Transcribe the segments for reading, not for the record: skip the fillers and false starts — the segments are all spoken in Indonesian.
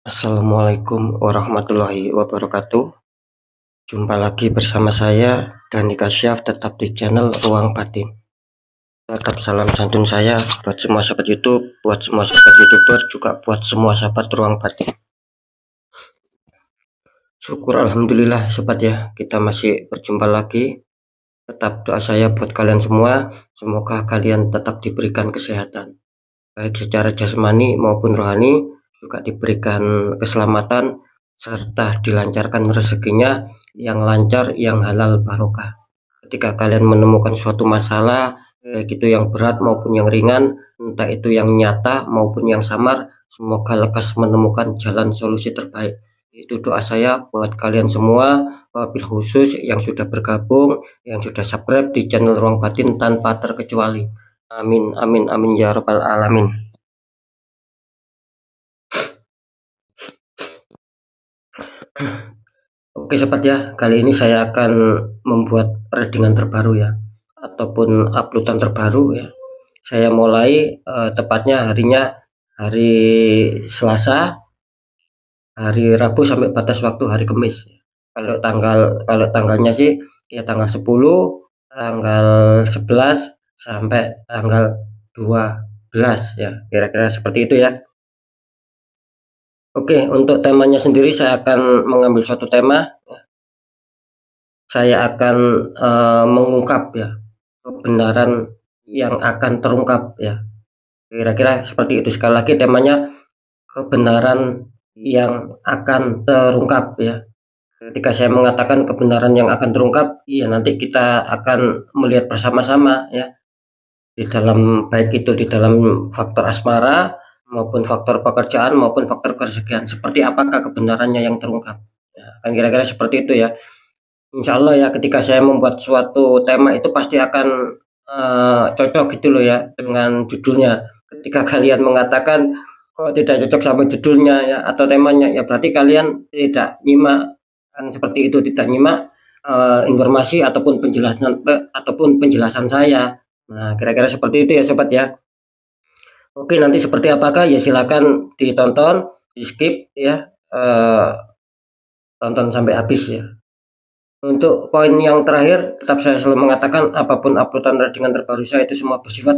Assalamualaikum warahmatullahi wabarakatuh. Jumpa lagi bersama saya Danika Syaf, tetap di channel Ruang Batin. Tetap salam santun saya buat semua sahabat YouTube, buat semua sahabat YouTuber, juga buat semua sahabat Ruang Batin. Syukur alhamdulillah sobat ya, kita masih berjumpa lagi. Tetap doa saya buat kalian semua, semoga kalian tetap diberikan kesehatan, baik secara jasmani maupun rohani, juga diberikan keselamatan serta dilancarkan rezekinya yang lancar, yang halal barokah. Ketika kalian menemukan suatu masalah, baik itu yang berat maupun yang ringan, entah itu yang nyata maupun yang samar, semoga lekas menemukan jalan solusi terbaik. Itu doa saya buat kalian semua, wabil khusus yang sudah bergabung, yang sudah subscribe di channel Ruang Batin tanpa terkecuali. Amin, amin, amin ya rabbal alamin. Oke sobat ya, kali ini saya akan membuat readingan terbaru ya, ataupun uploadan terbaru ya. Saya mulai tepatnya harinya hari Selasa, hari Rabu sampai batas waktu hari Kamis. Kalau tanggalnya sih ya tanggal 10, tanggal 11 sampai tanggal 12 ya, kira-kira seperti itu ya. Oke, untuk temanya sendiri saya akan mengambil suatu tema. Saya akan mengungkap ya kebenaran yang akan terungkap ya. Kira-kira seperti itu. Sekali lagi temanya kebenaran yang akan terungkap ya. Ketika saya mengatakan kebenaran yang akan terungkap, ya nanti kita akan melihat bersama-sama ya, di dalam baik itu di dalam faktor asmara maupun faktor pekerjaan maupun faktor kerezekian, seperti apakah kebenarannya yang terungkap ya, kan kira-kira seperti itu ya. Insya Allah ya, ketika saya membuat suatu tema itu pasti akan cocok gitu loh ya dengan judulnya. Ketika kalian mengatakan kok tidak cocok sama judulnya ya atau temanya, ya berarti kalian tidak nyimak, kan seperti itu, tidak nyimak informasi ataupun penjelasan saya. Nah, kira-kira seperti itu ya sobat ya. Oke, nanti seperti apakah ya silakan ditonton, di skip ya, tonton sampai habis ya. Untuk poin yang terakhir, tetap saya selalu mengatakan apapun uploadan readingan terbaru saya itu semua bersifat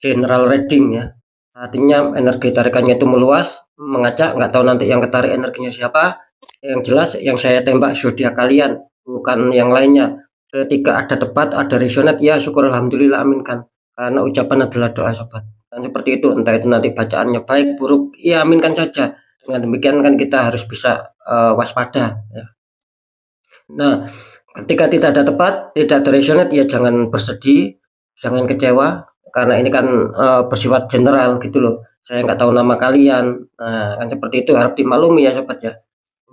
general reading ya. Artinya energi tarikannya itu meluas, mengacak, nggak tahu nanti yang ketarik energinya siapa. Yang jelas yang saya tembak zodiak kalian, bukan yang lainnya. Ketika ada tepat, ada resonate, ya syukur alhamdulillah, aminkan. Karena ucapan adalah doa sobat. Dan seperti itu, entah itu nanti bacaannya baik, buruk, ya aminkan saja. Dengan demikian kan kita harus bisa waspada ya. Nah, ketika tidak ada tepat, tidak ada resonate, ya jangan bersedih, jangan kecewa, karena ini kan bersifat general gitu loh. Saya nggak tahu nama kalian, nah kan seperti itu, harap dimaklumi ya sobat ya.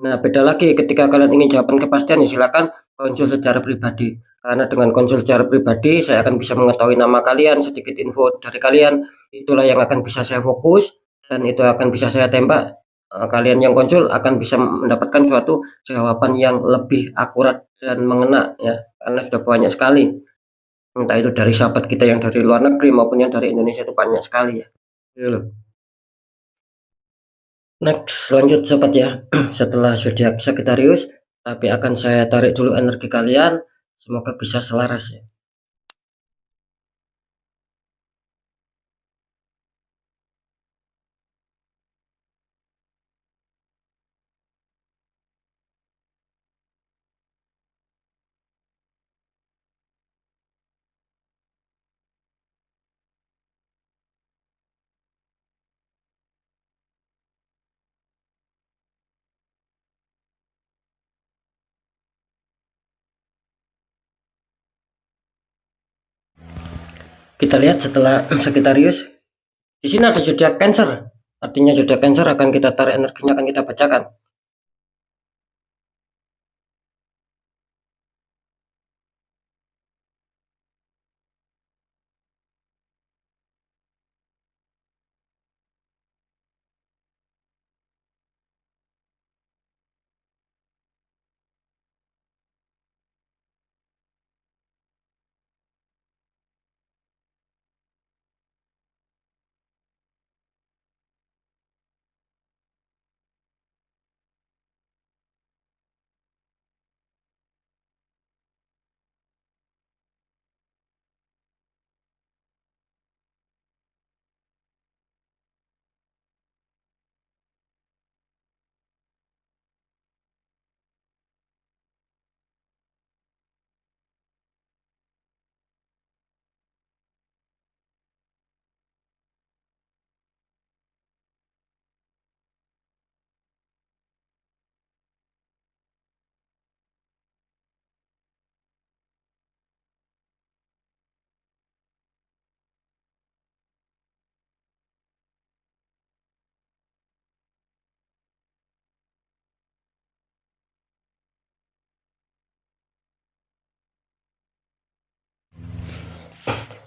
Nah, beda lagi ketika kalian ingin jawaban kepastian, ya silakan konsul secara pribadi. Karena dengan konsul secara pribadi, saya akan bisa mengetahui nama kalian, sedikit info dari kalian. Itulah yang akan bisa saya fokus dan itu akan bisa saya tembak. Kalian yang konsul akan bisa mendapatkan suatu jawaban yang lebih akurat dan mengena ya, karena sudah banyak sekali. Entah itu dari sahabat kita yang dari luar negeri maupun yang dari Indonesia, itu banyak sekali ya. Gitu loh. Next, lanjut sobat ya. Setelah zodiak Sagittarius, tapi akan saya tarik dulu energi kalian, semoga bisa selaras ya. Kita lihat setelah Sagittarius, di sini ada zodiak Cancer. Artinya zodiak Cancer akan kita tarik energinya, akan kita bacakan.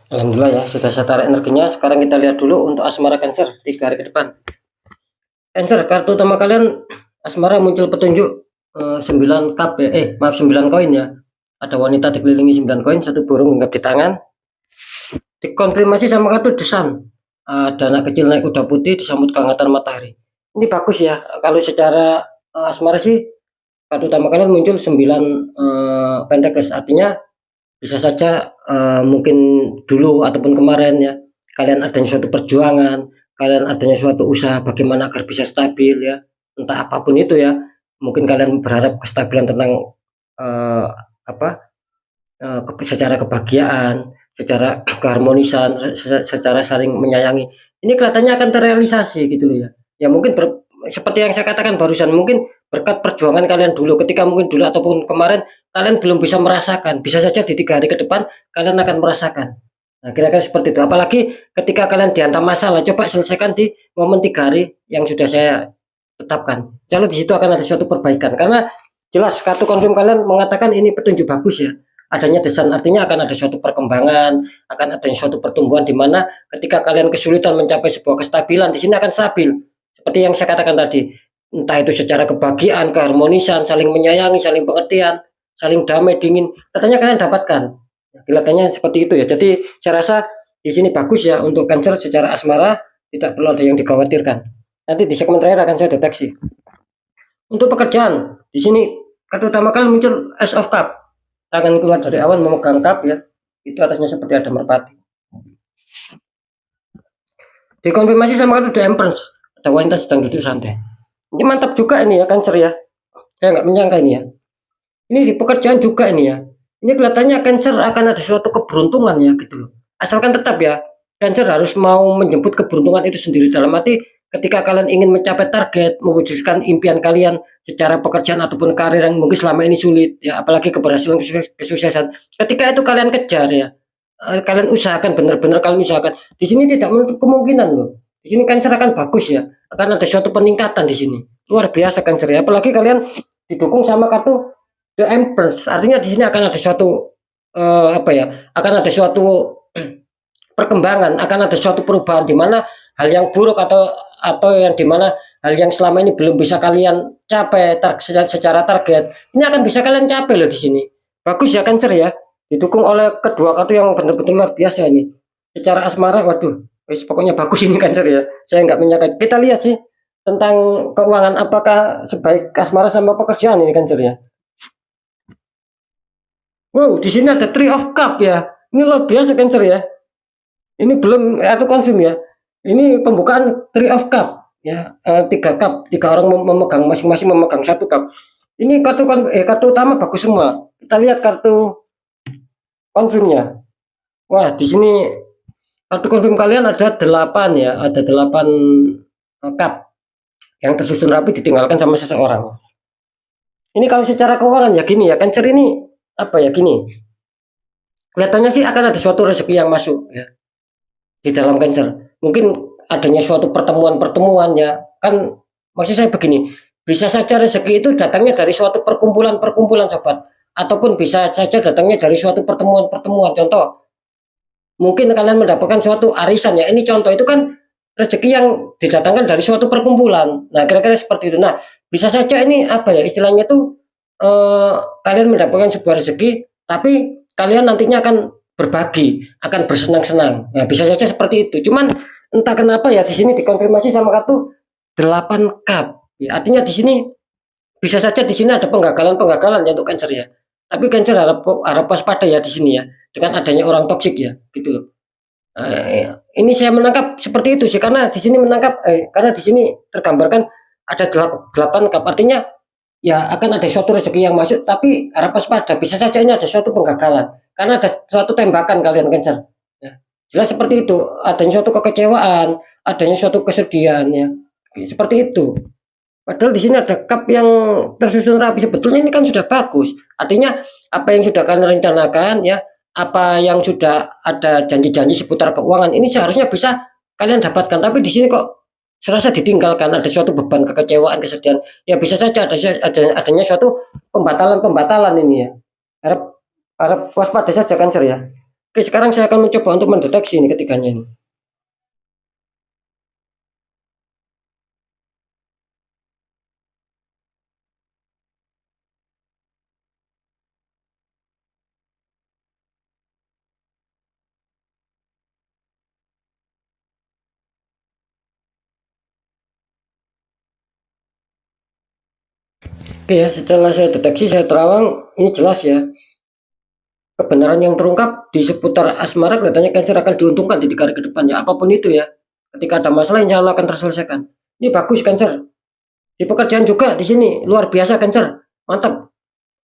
Alhamdulillah ya, sudah saya tarik energinya. Sekarang kita lihat dulu untuk asmara Cancer 3 hari ke depan. Cancer, kartu utama kalian asmara muncul petunjuk 9 cup ya, maaf 9 koin ya. Ada wanita dikelilingi 9 koin, satu burung hinggap di tangan. Dikonfirmasi sama kartu desan. Ada anak kecil naik kuda putih disambut kehangatan matahari. Ini bagus ya. Kalau secara asmara sih kartu utama kalian muncul 9 Pentacles, artinya bisa saja mungkin dulu ataupun kemarin ya, kalian adanya suatu perjuangan, kalian adanya suatu usaha bagaimana agar bisa stabil ya, entah apapun itu ya. Mungkin kalian berharap kestabilan tentang apa secara kebahagiaan, secara keharmonisan, secara saling menyayangi. Ini kelihatannya akan terrealisasi gitu loh ya. Ya mungkin seperti yang saya katakan barusan, mungkin berkat perjuangan kalian dulu, ketika mungkin dulu ataupun kemarin kalian belum bisa merasakan, bisa saja di 3 hari ke depan kalian akan merasakan. Nah, kira-kira seperti itu. Apalagi ketika kalian dihantam masalah, coba selesaikan di momen 3 hari yang sudah saya tetapkan. Kalau di situ akan ada suatu perbaikan, karena jelas kartu konfirm kalian mengatakan ini petunjuk bagus ya. Adanya desain artinya akan ada suatu perkembangan, akan adanya suatu pertumbuhan di mana ketika kalian kesulitan mencapai sebuah kestabilan, di sini akan stabil. Seperti yang saya katakan tadi, entah itu secara kebahagiaan, keharmonisan, saling menyayangi, saling pengertian, saling damai, dingin, katanya kalian dapatkan. Kelihatannya seperti itu ya. Jadi saya rasa di sini bagus ya untuk Cancer secara asmara, tidak perlu ada yang dikhawatirkan. Nanti di segmen terakhir akan saya deteksi. Untuk pekerjaan, di sini kartu utama kalian muncul Ace of Cup. Tangan keluar dari awan memegang cup ya. Itu atasnya seperti ada merpati. Dikonfirmasi sama kartu The Empress. Ada wanita sedang duduk santai. Ini mantap juga ini ya Cancer ya. Saya nggak menyangka ini ya. Ini di pekerjaan juga ini ya. Ini kelihatannya Cancer akan ada suatu keberuntungan ya gitu loh. Asalkan tetap ya, Cancer harus mau menjemput keberuntungan itu sendiri, dalam arti ketika kalian ingin mencapai target, mewujudkan impian kalian secara pekerjaan ataupun karir yang mungkin selama ini sulit ya, apalagi keberhasilan, kesuksesan. Ketika itu kalian kejar ya, kalian usahakan, benar-benar kalian usahakan. Di sini tidak menutup kemungkinan loh. Di sini Cancer akan bagus ya, akan ada suatu peningkatan di sini. Luar biasa Cancer ya, apalagi kalian didukung sama kartu The Empress, artinya di sini akan ada suatu apa ya? Akan ada suatu perkembangan, akan ada suatu perubahan di mana hal yang buruk atau yang di mana hal yang selama ini belum bisa kalian capai secara target, ini akan bisa kalian capai loh di sini. Bagus ya Cancer ya. Didukung oleh kedua kartu yang benar-benar luar biasa ini. Secara asmara, waduh, pokoknya bagus ini Cancer ya. Saya nggak menyangka. Kita lihat sih tentang keuangan, apakah sebaik asmara sama pekerjaan ini Cancer ya. Wow, di sini ada Three of Cup ya. Ini luar biasa Cancer ya. Ini belum atau confirm ya. Ini pembukaan Three of Cup ya. 3 cup, 3 orang memegang, masing-masing memegang 1 cup. Ini kartu utama bagus semua. Kita lihat kartu confirmnya. Wah, di sini kartu confirm kalian ada 8 ya, ada 8 cup yang tersusun rapi ditinggalkan sama seseorang. Ini kalau secara keuangan ya gini ya, Cancer ini apa ya gini. Kelihatannya sih akan ada suatu rezeki yang masuk ya di dalam Cancer. Mungkin adanya suatu pertemuan ya. Kan maksud saya begini, bisa saja rezeki itu datangnya dari suatu perkumpulan sobat, ataupun bisa saja datangnya dari suatu pertemuan. Contoh, mungkin kalian mendapatkan suatu arisan ya. Ini contoh, itu kan rezeki yang didatangkan dari suatu perkumpulan. Nah, kira-kira seperti itu. Nah, bisa saja ini apa ya istilahnya tuh, kalian mendapatkan sebuah rezeki, tapi kalian nantinya akan berbagi, akan bersenang-senang. Nah, bisa saja seperti itu. Cuman entah kenapa ya di sini dikonfirmasi sama kartu 8 cup. Ya, artinya di sini bisa saja di sini ada penggagalan ya untuk Cancer ya. Tapi Cancer harap waspada ya di sini ya, dengan adanya orang toksik ya, gitu loh. Ini saya menangkap seperti itu sih, karena di sini karena di sini tergambarkan ada 8 cup, artinya ya akan ada suatu rezeki yang masuk, tapi harap waspada, bisa saja ini ada suatu penggagalan, karena ada suatu tembakan kalian Cancer. Ya. Jelas seperti itu, adanya suatu kekecewaan, adanya suatu kesedihan ya, seperti itu. Padahal di sini ada cup yang tersusun rapi, sebetulnya ini kan sudah bagus. Artinya apa yang sudah kalian rencanakan ya, apa yang sudah ada janji-janji seputar keuangan, ini seharusnya bisa kalian dapatkan. Tapi di sini kok serasa ditinggalkan, ada suatu beban kekecewaan, kesedihan. Ya bisa saja adanya suatu pembatalan ini ya. Harap waspada saja Cancer ya. Oke, sekarang saya akan mencoba untuk mendeteksi ini ketiganya ini. Oke ya, setelah saya deteksi, saya terawang, ini jelas ya. Kebenaran yang terungkap di seputar asmara kelihatannya Cancer akan diuntungkan di 3 hari ke depannya, apapun itu ya. Ketika ada masalah insya Allah akan terselesaikan. Ini bagus Cancer. Di pekerjaan juga di sini luar biasa Cancer. Mantap.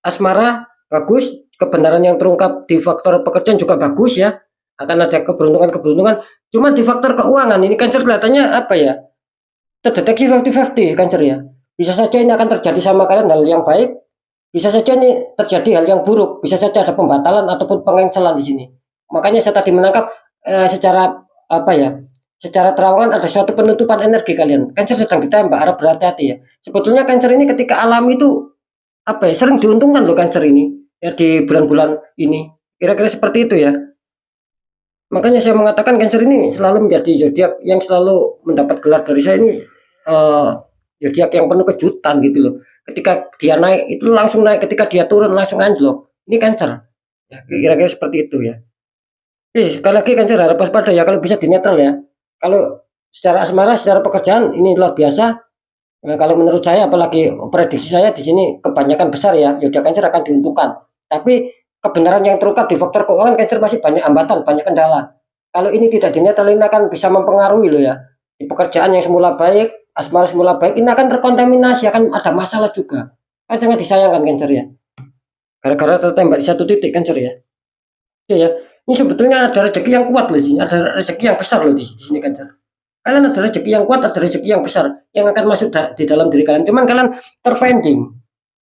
Asmara bagus, kebenaran yang terungkap di faktor pekerjaan juga bagus ya. Akan ada keberuntungan-keberuntungan. Cuma di faktor keuangan ini Cancer kelihatannya apa ya? Terdeteksi 50-50 Cancer ya. Bisa saja ini akan terjadi sama kalian hal yang baik, bisa saja ini terjadi hal yang buruk, bisa saja ada pembatalan ataupun pengencelan di sini. Makanya saya tadi menangkap secara apa ya? Secara terawangan ada suatu penutupan energi kalian. Cancer sedang ditembak, harap berhati-hati ya. Sebetulnya Cancer ini ketika alami itu apa ya? Sering diuntungkan loh Cancer ini ya di bulan-bulan ini. Kira-kira seperti itu ya. Makanya saya mengatakan Cancer ini selalu menjadi zodiak yang selalu mendapat gelar dari saya ini zodiak yang penuh kejutan gitu loh. Ketika dia naik itu langsung naik, ketika dia turun langsung anjlok. Ini Cancer. Ya, kira-kira seperti itu ya. Sekali lagi Cancer harap waspada ya kalau bisa di netral ya. Kalau secara asmara, secara pekerjaan ini luar biasa. Nah, kalau menurut saya apalagi prediksi saya di sini kebanyakan besar ya, zodiak Cancer akan diuntungkan. Tapi kebenaran yang terungkap di faktor keuangan Cancer masih banyak hambatan, banyak kendala. Kalau ini tidak dinetral ini akan bisa mempengaruhi loh ya. Di pekerjaan yang semula baik, asmara semula baik, ini akan terkontaminasi, akan ada masalah juga. Kan sangat disayangkan Cancer ya. Gara-gara tertembak di satu titik Cancer ya. Iya ya. Ini sebetulnya ada rezeki yang kuat loh di sini, ada rezeki yang besar loh di sini Cancer. Kalian ada rezeki yang kuat, ada rezeki yang besar yang akan masuk di dalam diri kalian. Cuman kalian terpending.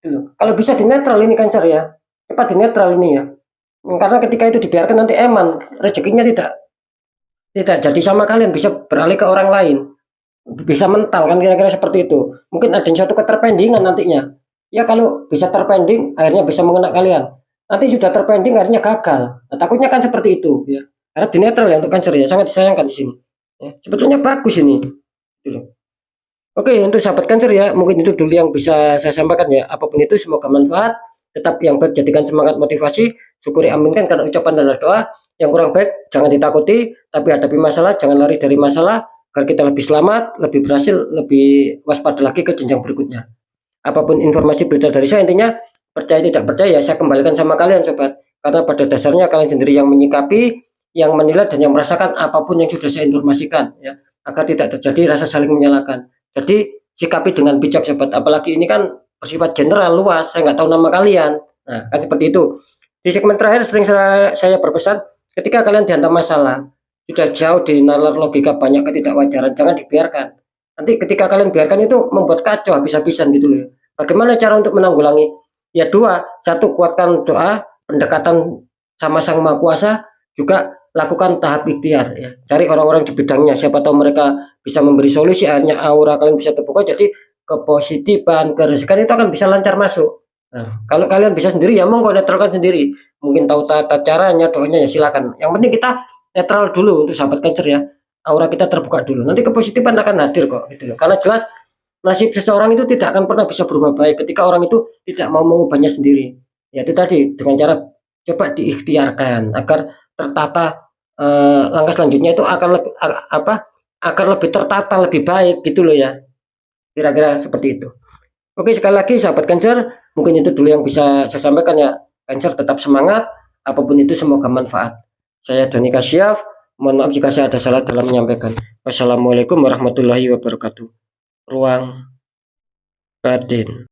Gitu. Kalau bisa di netral ini Cancer ya. Cepat di netral ini ya. Karena ketika itu dibiarkan nanti eman, rezekinya tidak jadi sama kalian, bisa beralih ke orang lain. Bisa mental kan kira-kira seperti itu. Mungkin ada suatu keterpendingan nantinya. Ya kalau bisa terpending akhirnya bisa mengena kalian. Nanti sudah terpending akhirnya gagal. Nah, takutnya kan seperti itu ya. Karena di netral ya untuk Cancer ya, sangat disayangkan di sini. Ya, sebetulnya bagus ini. Gitu. Oke, untuk sahabat Cancer ya, mungkin itu dulu yang bisa saya sampaikan ya. Apapun itu semoga manfaat. Tetap yang baik jadikan semangat motivasi. Syukuri aminkan karena ucapan adalah doa. Yang kurang baik jangan ditakuti, tapi hadapi masalah, jangan lari dari masalah agar kita lebih selamat, lebih berhasil, lebih waspada lagi ke jenjang berikutnya. Apapun informasi berita dari saya intinya percaya tidak percaya saya kembalikan sama kalian sobat. Karena pada dasarnya kalian sendiri yang menyikapi, yang menilai dan yang merasakan apapun yang sudah saya informasikan ya, agar tidak terjadi rasa saling menyalahkan. Jadi sikapi dengan bijak sobat. Apalagi ini kan bersifat general luas, saya nggak tahu nama kalian. Nah, kan seperti itu. Di segmen terakhir sering saya berpesan ketika kalian dihantam masalah, sudah jauh di nalar logika banyak ketidakwajaran, jangan dibiarkan. Nanti ketika kalian biarkan itu membuat kacau habis-habisan gitu loh. Bagaimana cara untuk menanggulangi? Ya dua, satu kuatkan doa, pendekatan sama Sang Maha Kuasa, juga lakukan tahap ikhtiar ya. Cari orang-orang di bidangnya, siapa tahu mereka bisa memberi solusi, akhirnya aura kalian bisa terbuka, jadi kepositifan, kerezekian itu akan bisa lancar masuk. Nah, kalau kalian bisa sendiri ya monggo netralkan sendiri. Mungkin tahu tata caranya, doanya ya silakan. Yang penting kita netral dulu untuk sahabat Cancer ya. Aura kita terbuka dulu. Nanti kepositifan akan hadir kok gitu loh. Karena jelas nasib seseorang itu tidak akan pernah bisa berubah baik ketika orang itu tidak mau mengubahnya sendiri. Ya itu tadi dengan cara coba diikhtiarkan agar tertata langkah selanjutnya itu akan lebih agar lebih tertata lebih baik gitu loh ya. Kira-kira seperti itu. Oke, sekali lagi sahabat Cancer, mungkin itu dulu yang bisa saya sampaikan ya. Cancer tetap semangat, apapun itu semoga manfaat. Saya Doni Kasyaf, mohon maaf jika saya ada salah dalam menyampaikan. Wassalamualaikum warahmatullahi wabarakatuh. Ruang batin.